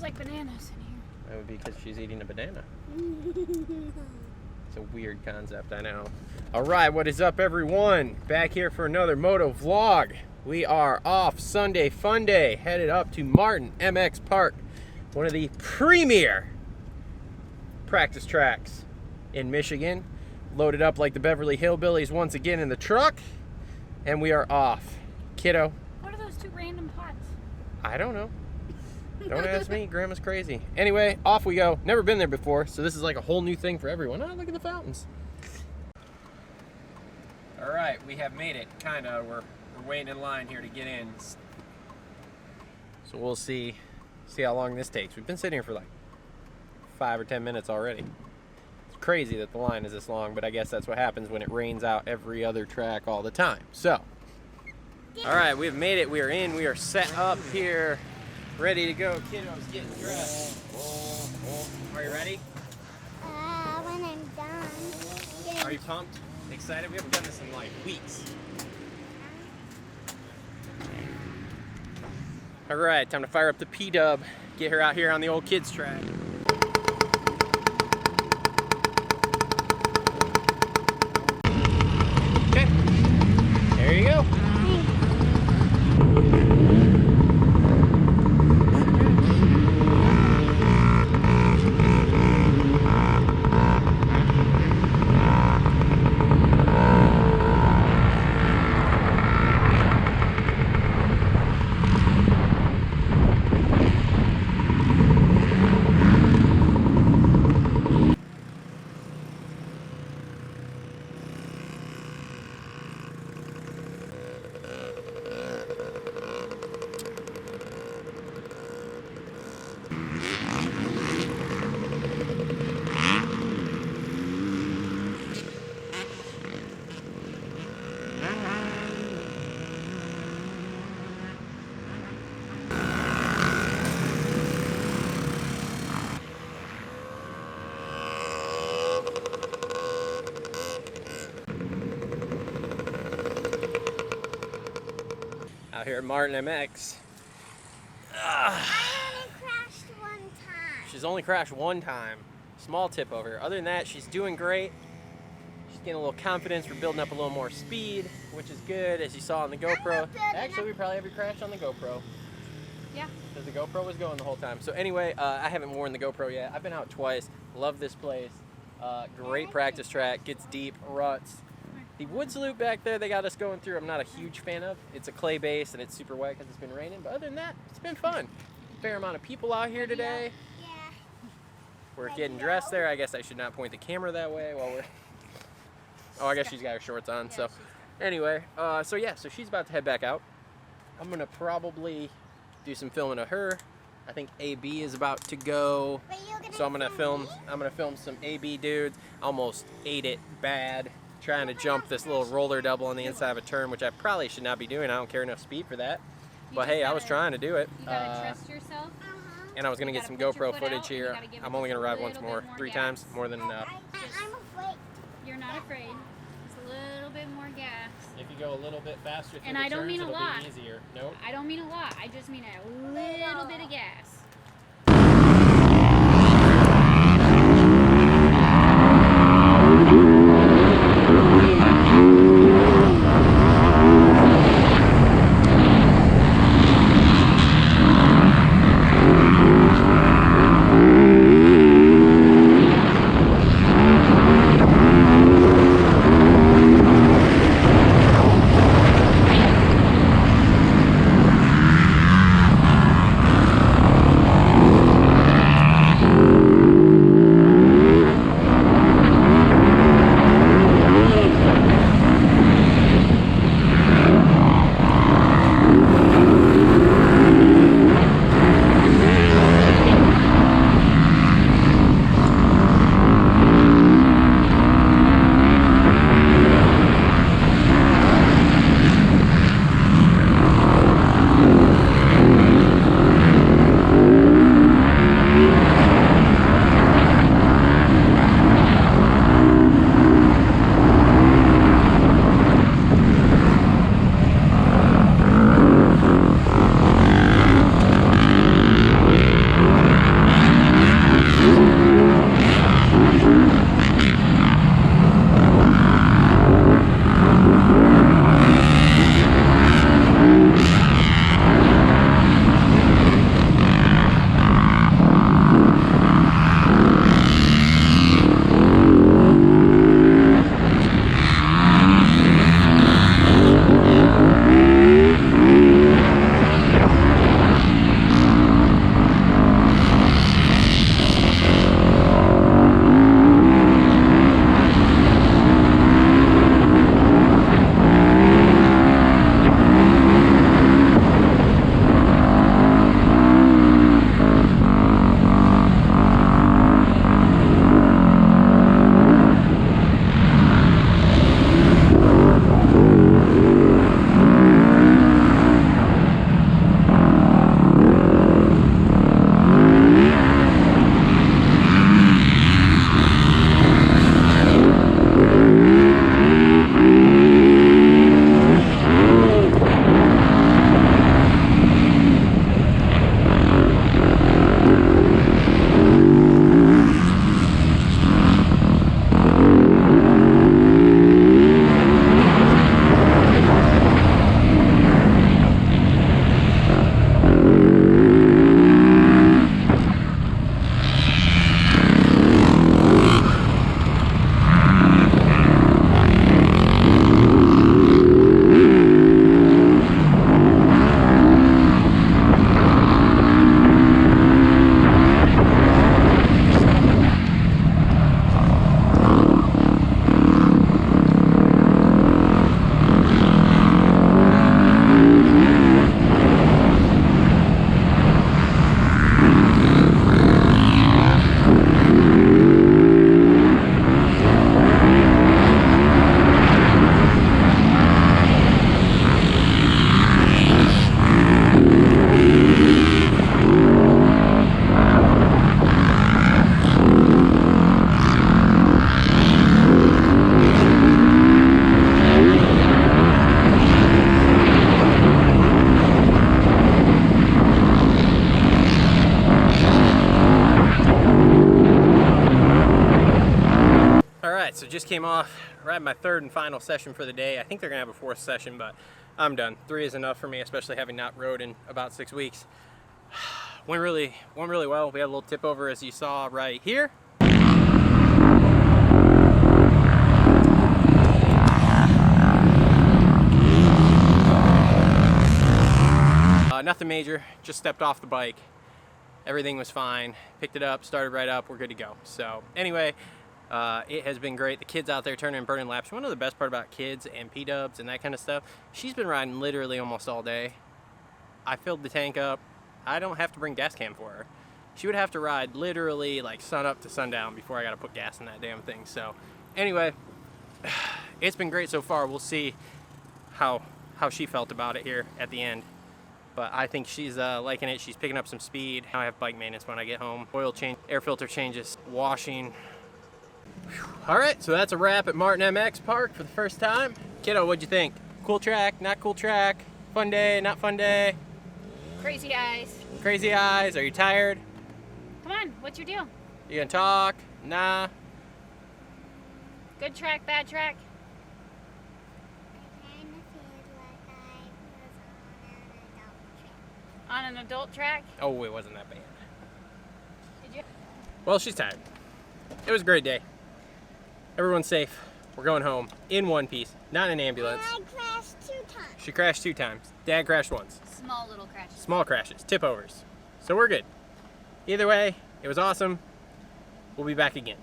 like bananas in here. That would be because she's eating a banana. It's a weird concept, I know. All right, what is up, everyone? Back here for another Moto vlog. We are off Sunday Fun Day, headed up to Martin MX Park, one of the premier practice tracks in Michigan. Loaded up like the Beverly Hillbillies once again in the truck, and we are off. Kiddo. What are those two random pots? I don't know. Don't ask me. Grandma's crazy. Anyway, off we go. Never been there before, so this is like a whole new thing for everyone. Oh, look at the fountains. All right, we have made it. Kinda. We're waiting in line here to get in. So we'll see how long this takes. We've been sitting here for like 5 or 10 minutes already. It's crazy that the line is this long, but I guess that's what happens when it rains out every other track all the time. So, all right, we've made it. We are in. We are set up here. Ready to go. Kiddo's getting dressed. Are you ready? When I'm done. Are you pumped? Excited? We haven't done this in like weeks. All right, time to fire up the P-dub. Get her out here on the old kids track. Okay, there you go. Out here at Martin MX. I only crashed one time. She's only crashed one time. Small tip over here. Other than that, she's doing great. She's getting a little confidence. We're building up a little more speed, which is good, as you saw on the GoPro. Actually, we probably have you crashed on the GoPro. Yeah. Because the GoPro was going the whole time. So anyway, I haven't worn the GoPro yet. I've been out twice. Love this place. Great practice track. Gets deep, ruts. The woods loop back there they got us going through, I'm not a huge fan of. It's a clay base and it's super wet because it's been raining. But other than that, it's been fun. Fair amount of people out here today. Yeah. We're getting dressed there. I guess I should not point the camera that way while we're... Oh, I guess she's got her shorts on. So anyway, so she's about to head back out. I'm going to probably do some filming of her. I think AB is about to go. So I'm going to film some AB dudes. Almost ate it bad. Trying to jump this little roller double on the inside of a turn, which I probably should not be doing. I don't carry enough speed for that. But hey, I was trying to do it. You gotta trust yourself. And I was gonna get some GoPro footage here. I'm only gonna ride once more, 3 times, more than enough. I'm afraid. You're not afraid. Just a little bit more gas. If you go a little bit faster through And the I don't turns, mean a it'll lot. be easier. Nope. I don't mean a lot. I just mean a little bit of gas. just came off. We're at my third and final session for the day. I think they're gonna have a fourth session, but I'm done. 3 is enough for me, especially having not rode in about 6 weeks. Went really well. We had a little tip over, as you saw right here. Nothing major, just stepped off the bike. Everything was fine. Picked it up, started right up, we're good to go. So anyway, it has been great. The kids out there turning and burning laps. One of the best part about kids and P-dubs and that kind of stuff, she's been riding literally almost all day. I filled the tank up. I don't have to bring gas can for her. She would have to ride literally like sun up to sundown before I got to put gas in that damn thing. So anyway, it's been great so far. We'll see how she felt about it here at the end. But I think she's liking it. She's picking up some speed. Now I have bike maintenance when I get home. Oil change, air filter changes, washing. Whew. All right, so that's a wrap at Martin MX Park for the first time. Kiddo, what'd you think? Cool track, not cool track? Fun day, not fun day? Crazy eyes. Crazy eyes, are you tired? Come on, what's your deal? You gonna talk? Nah. Good track, bad track? I kind of feel like I was On an adult track? Oh, it wasn't that bad. Did you? Well, she's tired. It was a great day. Everyone's safe. We're going home in one piece, not in an ambulance. And I crashed 2 times. She crashed 2 times. Dad crashed once. Small little crashes. Small crashes, tip overs. So we're good. Either way, it was awesome. We'll be back again.